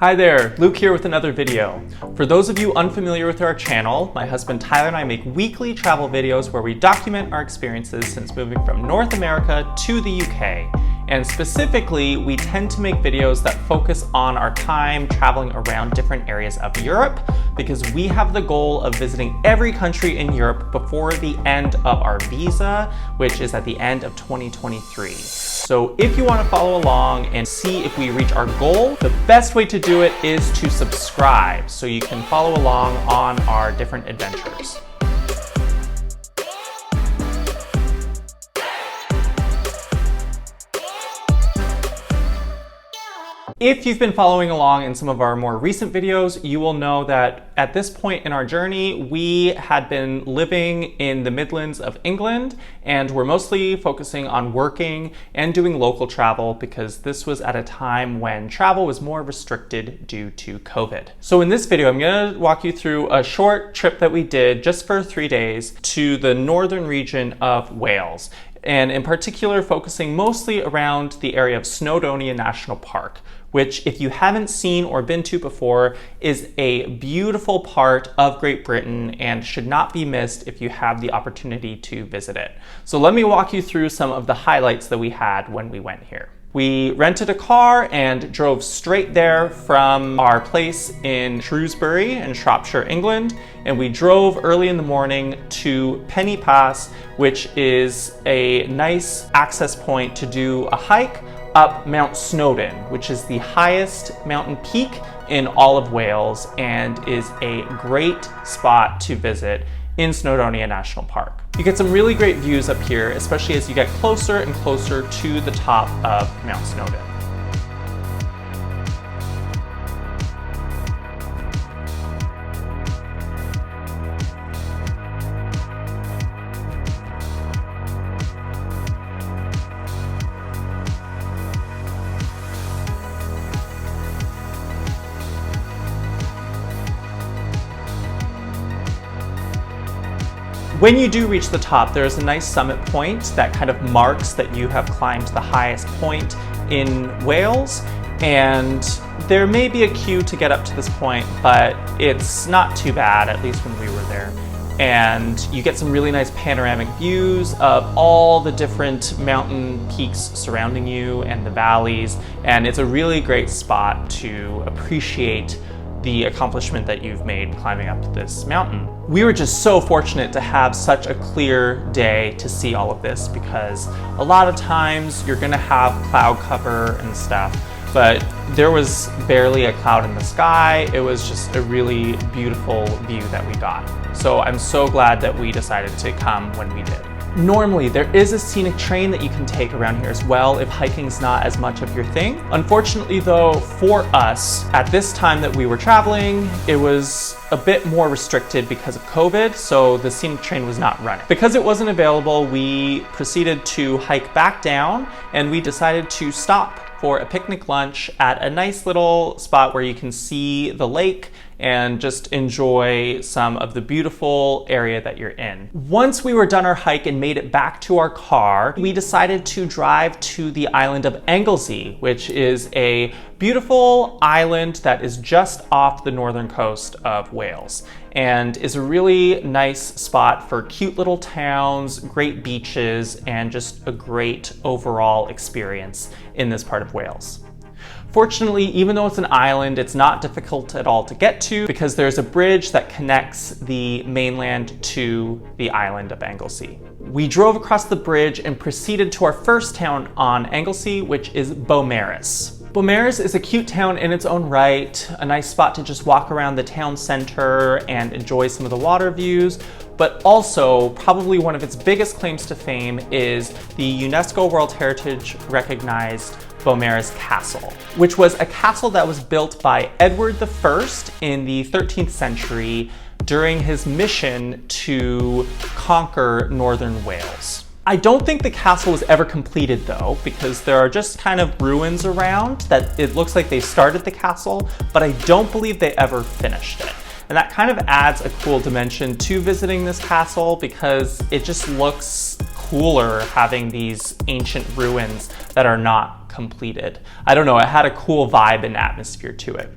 Hi there, Luke here with another video. For those of you unfamiliar with our channel, my husband Tyler and I make weekly travel videos where we document our experiences since moving from North America to the UK. And specifically, we tend to make videos that focus on our time traveling around different areas of Europe because we have the goal of visiting every country in Europe before the end of our visa, which is at the end of 2023. So if you want to follow along and see if we reach our goal, the best way to do it is to subscribe so you can follow along on our different adventures. If you've been following along in some of our more recent videos, you will know that at this point in our journey, we had been living in the Midlands of England, and we're mostly focusing on working and doing local travel because this was at a time when travel was more restricted due to COVID. So in this video, I'm gonna walk you through a short trip that we did just for 3 days to the northern region of Wales, and in particular focusing mostly around the area of Snowdonia National Park, which, if you haven't seen or been to before, is a beautiful part of Great Britain and should not be missed if you have the opportunity to visit it. So let me walk you through some of the highlights that we had when we went here. We rented a car and drove straight there from our place in Shrewsbury in Shropshire, England, and we drove early in the morning to Penny Pass, which is a nice access point to do a hike up Mount Snowdon, which is the highest mountain peak in all of Wales and is a great spot to visit in Snowdonia National Park. You get some really great views up here, especially as you get closer and closer to the top of Mount Snowdon. When you do reach the top, there's a nice summit point that kind of marks that you have climbed the highest point in Wales. And there may be a queue to get up to this point, but it's not too bad, at least when we were there. And you get some really nice panoramic views of all the different mountain peaks surrounding you and the valleys. And it's a really great spot to appreciate the accomplishment that you've made climbing up this mountain. We were just so fortunate to have such a clear day to see all of this because a lot of times you're gonna have cloud cover and stuff, but there was barely a cloud in the sky. It was just a really beautiful view that we got. So I'm so glad that we decided to come when we did. Normally, there is a scenic train that you can take around here as well if hiking's not as much of your thing. Unfortunately though, for us, at this time that we were traveling, it was a bit more restricted because of COVID, so the scenic train was not running. Because it wasn't available, we proceeded to hike back down and we decided to stop for a picnic lunch at a nice little spot where you can see the lake and just enjoy some of the beautiful area that you're in. Once we were done our hike and made it back to our car, we decided to drive to the island of Anglesey, which is a beautiful island that is just off the northern coast of Wales and is a really nice spot for cute little towns, great beaches, and just a great overall experience in this part of Wales. Fortunately, even though it's an island, it's not difficult at all to get to because there's a bridge that connects the mainland to the island of Anglesey. We drove across the bridge and proceeded to our first town on Anglesey, which is Beaumaris. Beaumaris is a cute town in its own right, a nice spot to just walk around the town center and enjoy some of the water views, but also probably one of its biggest claims to fame is the UNESCO World Heritage recognized Beaumaris Castle, which was a castle that was built by Edward I in the 13th century during his mission to conquer northern Wales. I don't think the castle was ever completed though, because there are just kind of ruins around that it looks like they started the castle, but I don't believe they ever finished it. And that kind of adds a cool dimension to visiting this castle because it just looks cooler having these ancient ruins that are not completed. I don't know, it had a cool vibe and atmosphere to it.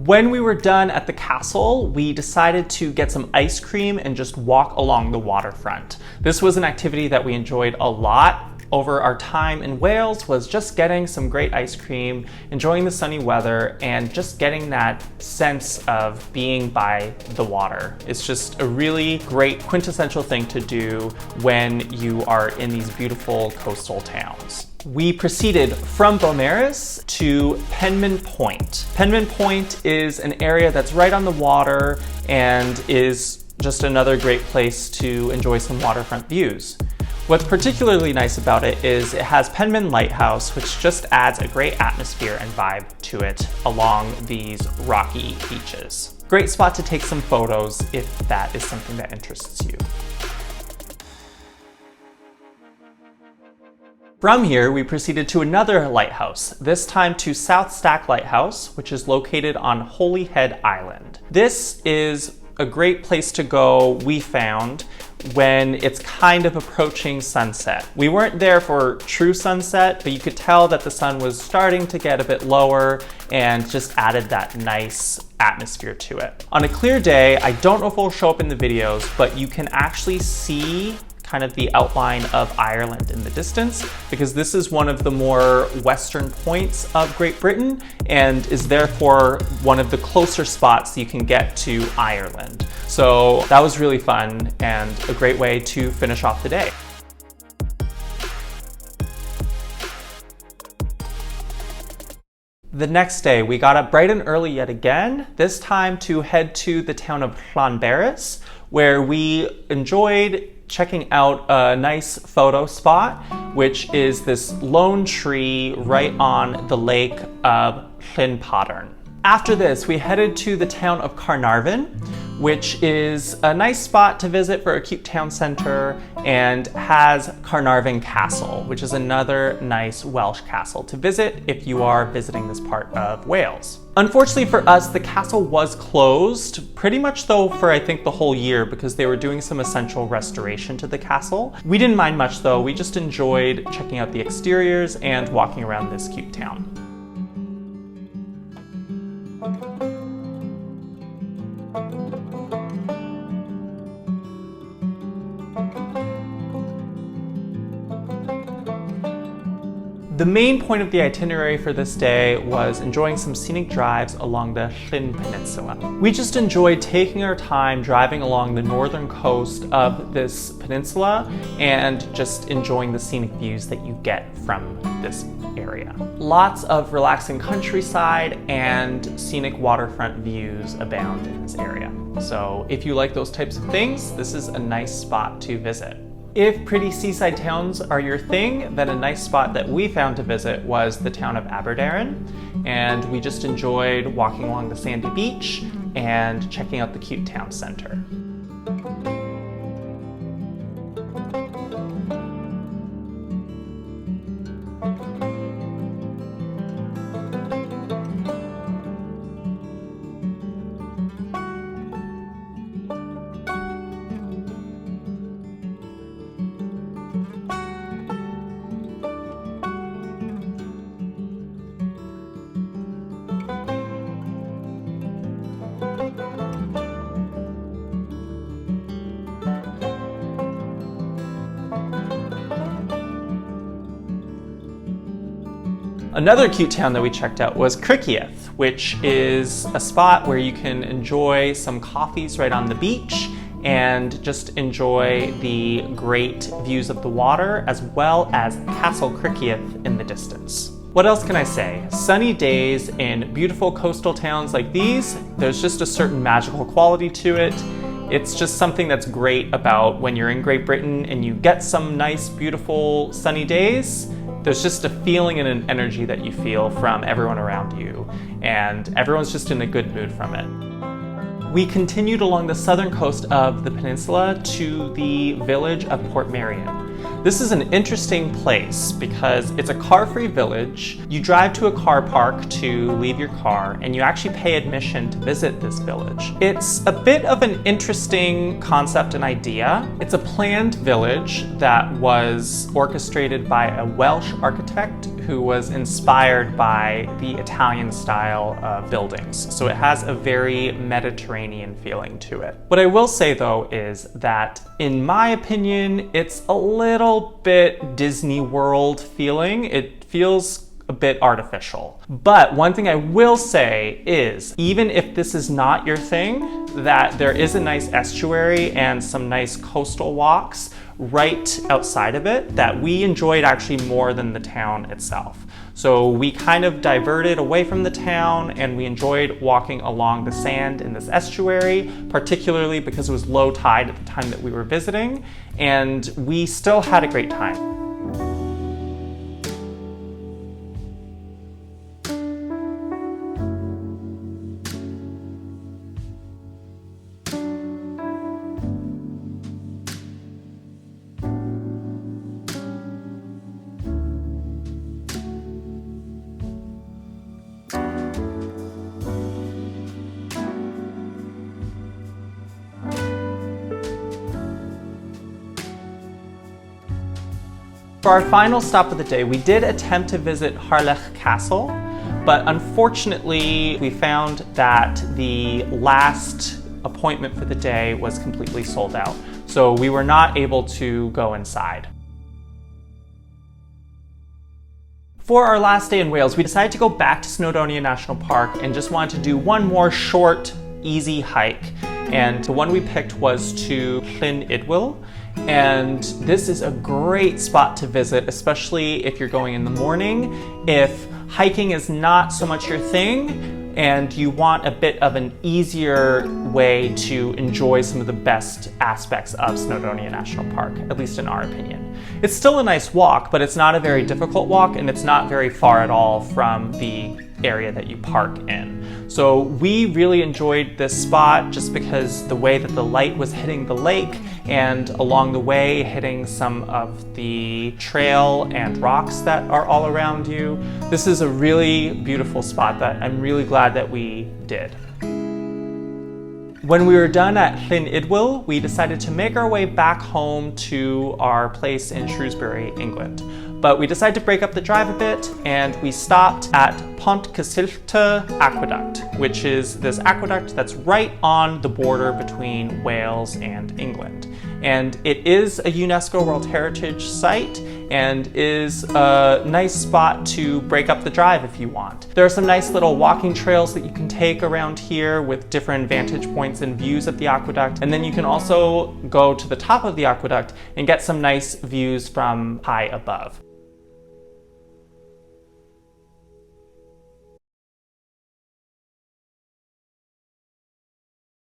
When we were done at the castle, we decided to get some ice cream and just walk along the waterfront. This was an activity that we enjoyed a lot over our time in Wales, was just getting some great ice cream, enjoying the sunny weather, and just getting that sense of being by the water. It's just a really great quintessential thing to do when you are in these beautiful coastal towns. We proceeded from Beaumaris to Penmon Point. Penmon Point is an area that's right on the water and is just another great place to enjoy some waterfront views. What's particularly nice about it is it has Penmon Lighthouse, which just adds a great atmosphere and vibe to it along these rocky beaches. Great spot to take some photos if that is something that interests you. From here, we proceeded to another lighthouse, this time to South Stack Lighthouse, which is located on Holyhead Island. This is a great place to go, we found, when it's kind of approaching sunset. We weren't there for true sunset, but you could tell that the sun was starting to get a bit lower and just added that nice atmosphere to it. On a clear day, I don't know if it'll show up in the videos, but you can actually see kind of the outline of Ireland in the distance, because this is one of the more western points of Great Britain and is therefore one of the closer spots you can get to Ireland. So that was really fun and a great way to finish off the day. The next day, we got up bright and early yet again, this time to head to the town of Llanberis, where we enjoyed checking out a nice photo spot, which is this lone tree right on the lake of Llyn Peninsula. After this, we headed to the town of Caernarfon, which is a nice spot to visit for a cute town center and has Caernarfon Castle, which is another nice Welsh castle to visit if you are visiting this part of Wales. Unfortunately for us, the castle was closed, pretty much though for I think the whole year, because they were doing some essential restoration to the castle. We didn't mind much though, we just enjoyed checking out the exteriors and walking around this cute town. The main point of the itinerary for this day was enjoying some scenic drives along the Llyn Peninsula. We just enjoyed taking our time driving along the northern coast of this peninsula and just enjoying the scenic views that you get from this area. Lots of relaxing countryside and scenic waterfront views abound in this area. So if you like those types of things, this is a nice spot to visit. If pretty seaside towns are your thing, then a nice spot that we found to visit was the town of Aberdeen, and we just enjoyed walking along the sandy beach and checking out the cute town center. Another cute town that we checked out was Caernarfon, which is a spot where you can enjoy some coffees right on the beach and just enjoy the great views of the water, as well as Castle Caernarfon in the distance. What else can I say? Sunny days in beautiful coastal towns like these, there's just a certain magical quality to it. It's just something that's great about when you're in Great Britain and you get some nice, beautiful, sunny days. There's just a feeling and an energy that you feel from everyone around you, and everyone's just in a good mood from it. We continued along the southern coast of the peninsula to the village of Portmeirion. This is an interesting place because it's a car-free village. You drive to a car park to leave your car, and you actually pay admission to visit this village. It's a bit of an interesting concept and idea. It's a planned village that was orchestrated by a Welsh architect who was inspired by the Italian style of buildings. So it has a very Mediterranean feeling to it. What I will say though is that, in my opinion, it's a little bit Disney World feeling. It feels a bit artificial. But one thing I will say is, even if this is not your thing, that there is a nice estuary and some nice coastal walks right outside of it that we enjoyed actually more than the town itself. So we kind of diverted away from the town and we enjoyed walking along the sand in this estuary, particularly because it was low tide at the time that we were visiting, and we still had a great time. For our final stop of the day, we did attempt to visit Llyn Castle, but unfortunately we found that the last appointment for the day was completely sold out, so we were not able to go inside. For our last day in Wales, we decided to go back to Snowdonia National Park and just wanted to do one more short, easy hike. And the one we picked was to Llyn Idwal. And this is a great spot to visit, especially if you're going in the morning. If hiking is not so much your thing and you want a bit of an easier way to enjoy some of the best aspects of Snowdonia National Park, at least in our opinion. It's still a nice walk, but it's not a very difficult walk, and it's not very far at all from the area that you park in. So we really enjoyed this spot just because the way that the light was hitting the lake and along the way hitting some of the trail and rocks that are all around you. This is a really beautiful spot that I'm really glad that we did. When we were done at Llyn Idwal, we decided to make our way back home to our place in Shrewsbury, England. But we decided to break up the drive a bit, and we stopped at Pontcysyllte Aqueduct, which is this aqueduct that's right on the border between Wales and England. And it is a UNESCO World Heritage Site and is a nice spot to break up the drive if you want. There are some nice little walking trails that you can take around here with different vantage points and views of the aqueduct. And then you can also go to the top of the aqueduct and get some nice views from high above.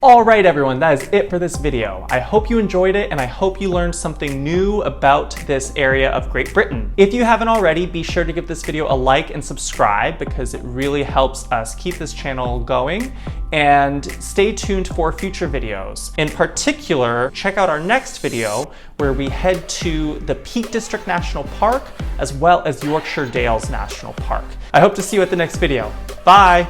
Alright everyone, that is it for this video. I hope you enjoyed it and I hope you learned something new about this area of Great Britain. If you haven't already, be sure to give this video a like and subscribe because it really helps us keep this channel going, and stay tuned for future videos. In particular, check out our next video where we head to the Peak District National Park as well as Yorkshire Dales National Park. I hope to see you at the next video. Bye!